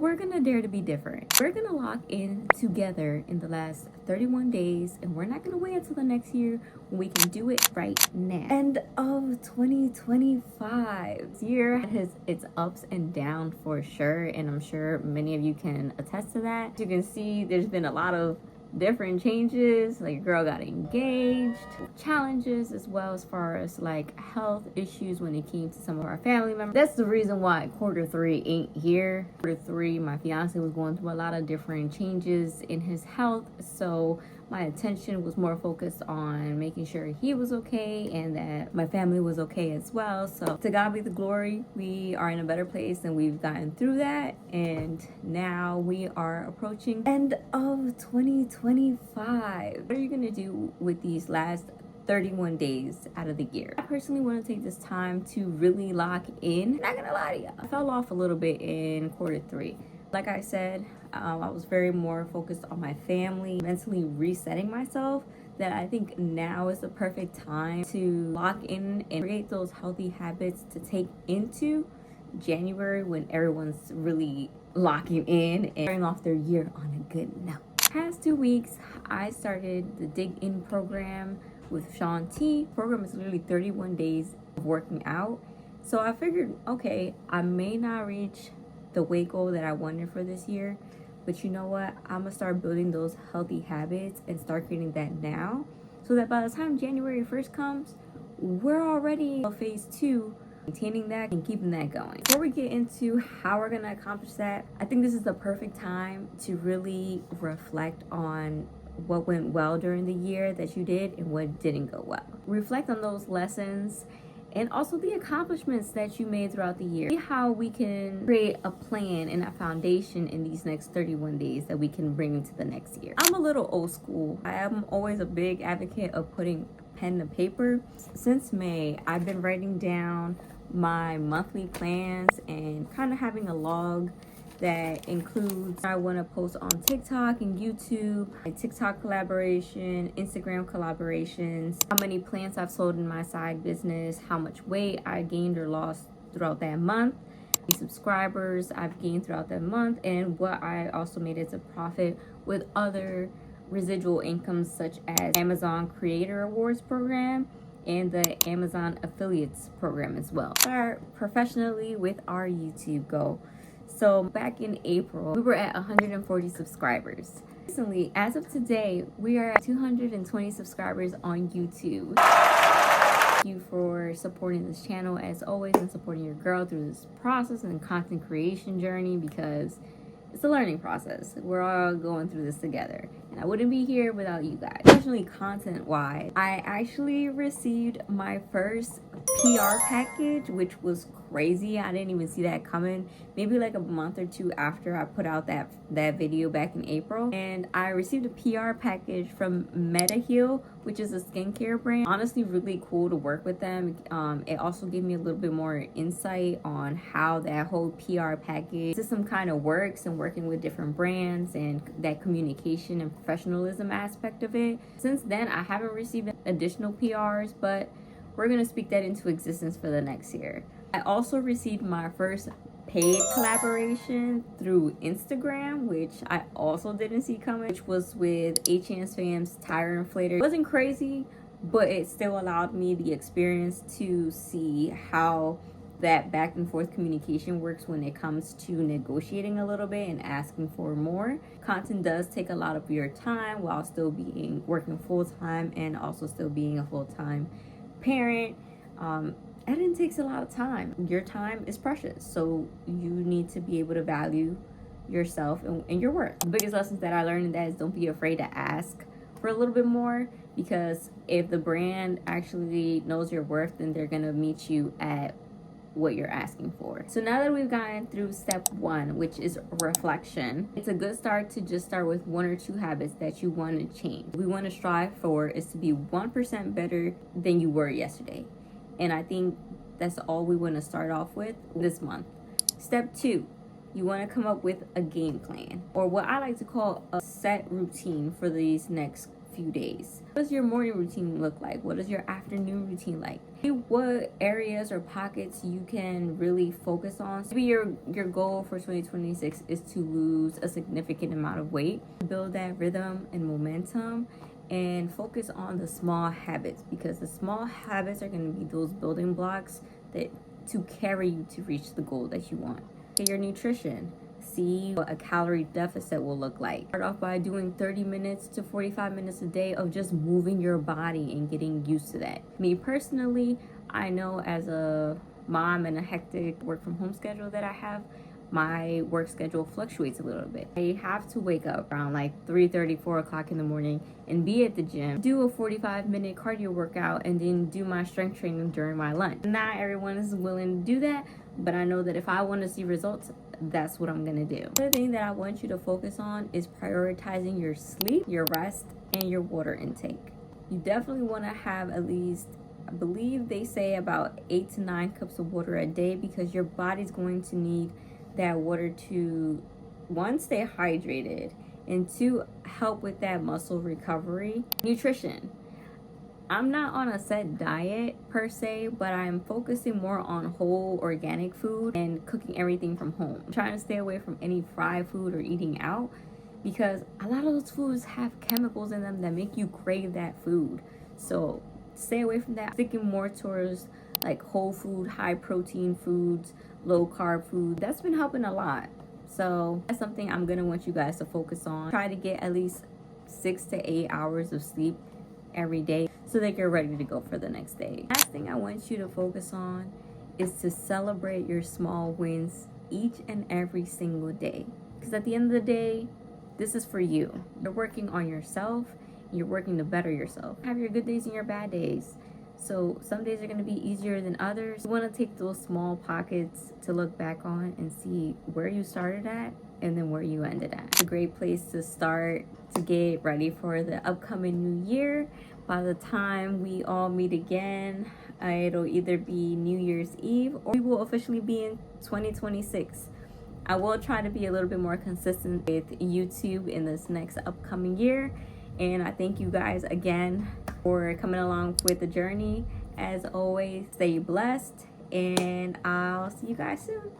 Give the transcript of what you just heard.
We're gonna dare to be different. We're gonna lock in together in the last 31 days, and we're not gonna wait until the next year when we can do it right now. End of 2025. This year has its ups and downs for sure, and I'm sure many of you can attest to that. As you can see, there's been a lot of different changes, like girl got engaged, challenges as well as far as like health issues when it came to some of our family members. That's the reason why quarter 3 ain't here. Quarter 3, my fiance was going through a lot of different changes in his health, so my attention was more focused on making sure he was okay and that my family was okay as well. So to God be the glory, we are in a better place and we've gotten through that, and now we are approaching end of 2025. What are you gonna do with these last 31 days out of the year? I personally want to take this time to really lock in. Not gonna lie to you, I fell off a little bit in quarter 3. Like I said, I was very more focused on my family, mentally resetting myself, that I think now is the perfect time to lock in and create those healthy habits to take into January when everyone's really locking in and starting off their year on a good note. Past 2 weeks, I started the Dig In program with Sean T. The program is literally 31 days of working out. So I figured, okay, I may not reach the weight goal that I wanted for this year, but you know what, I'm gonna start building those healthy habits and start creating that now, so that by the time January 1st comes, we're already in phase 2, maintaining that and keeping that going. Before we get into how we're gonna accomplish that, I think this is the perfect time to really reflect on what went well during the year that you did and what didn't go well. Reflect on those lessons and also the accomplishments that you made throughout the year. See how we can create a plan and a foundation in these next 31 days that we can bring into the next year. I'm a little old school. I am always a big advocate of putting pen to paper. Since May, I've been writing down my monthly plans and kind of having a log that includes I want to post on TikTok and YouTube, my TikTok collaboration, Instagram collaborations, how many plants I've sold in my side business, how much weight I gained or lost throughout that month, how many subscribers I've gained throughout that month, and what I also made as a profit with other residual incomes such as Amazon Creator Awards program and the Amazon Affiliates program as well. Start professionally with our YouTube goal. So back in April, we were at 140 subscribers. Recently, as of today, we are at 220 subscribers on YouTube. Thank you for supporting this channel as always and supporting your girl through this process and content creation journey, because it's a learning process. We're all going through this together, and I wouldn't be here without you guys. Especially content-wise, I actually received my first PR package, which was crazy. I didn't even see that coming. Maybe like a month or 2 after I put out that video back in April, and I received a PR package from MetaHeal, which is a skincare brand. Honestly, really cool to work with them. It also gave me a little bit more insight on how that whole PR package system kind of works and working with different brands and that communication and professionalism aspect of it. Since then, I haven't received additional PRs, but we're gonna speak that into existence for the next year. I also received my first paid collaboration through Instagram, which I also didn't see coming, which was with H&S Fam's tire inflator. It wasn't crazy, but it still allowed me the experience to see how that back and forth communication works when it comes to negotiating a little bit and asking for more. Content does take a lot of your time while still working full-time and also still being a full-time parent. Editing takes a lot of time. Your time is precious, so you need to be able to value yourself and your worth. The biggest lessons that I learned in that is don't be afraid to ask for a little bit more, because if the brand actually knows your worth, then they're gonna meet you at what you're asking for. So now that we've gotten through step 1, which is reflection, it's a good start to just start with 1 or 2 habits that you want to change. What we want to strive for is to be 1% better than you were yesterday. And I think that's all we want to start off with this month. Step 2, you want to come up with a game plan, or what I like to call a set routine for these next few days. What does your morning routine look like? What does your afternoon routine like? What areas or pockets you can really focus on. Maybe your goal for 2026 is to lose a significant amount of weight. Build that rhythm and momentum and focus on the small habits, because the small habits are going to be those building blocks that to carry you to reach the goal that you want. Okay, your nutrition. See what a calorie deficit will look like. Start off by doing 30 minutes to 45 minutes a day of just moving your body and getting used to that. Me personally, I know as a mom and a hectic work from home schedule that I have, my work schedule fluctuates a little bit. I have to wake up around like 3:30, 4 o'clock in the morning and be at the gym, do a 45-minute cardio workout, and then do my strength training during my lunch. Not everyone is willing to do that, but I know that if I want to see results, that's what I'm gonna do. Another thing that I want you to focus on is prioritizing your sleep, your rest, and your water intake. You definitely want to have at least, I believe they say, about 8 to 9 cups of water a day, because your body's going to need that water to, one, stay hydrated, and two, help with that muscle recovery. Nutrition. I'm not on a set diet per se, but I'm focusing more on whole organic food and cooking everything from home. I'm trying to stay away from any fried food or eating out, because a lot of those foods have chemicals in them that make you crave that food. So stay away from that. Sticking more towards like whole food, high protein foods, low carb food. That's been helping a lot. So that's something I'm gonna want you guys to focus on. Try to get at least 6 to 8 hours of sleep every day so that you're ready to go for the next day. Last thing I want you to focus on is to celebrate your small wins each and every single day, because at the end of the day, this is for you. You're working on yourself. You're working to better yourself. Have your good days and your bad days. So some days are going to be easier than others. You want to take those small pockets to look back on and see where you started at and then where you ended at. It's a great place to start to get ready for the upcoming new year. By the time we all meet again, it'll either be New Year's Eve or we will officially be in 2026. I will try to be a little bit more consistent with YouTube in this next upcoming year. And I thank you guys again for coming along with the journey. As always, stay blessed, and I'll see you guys soon.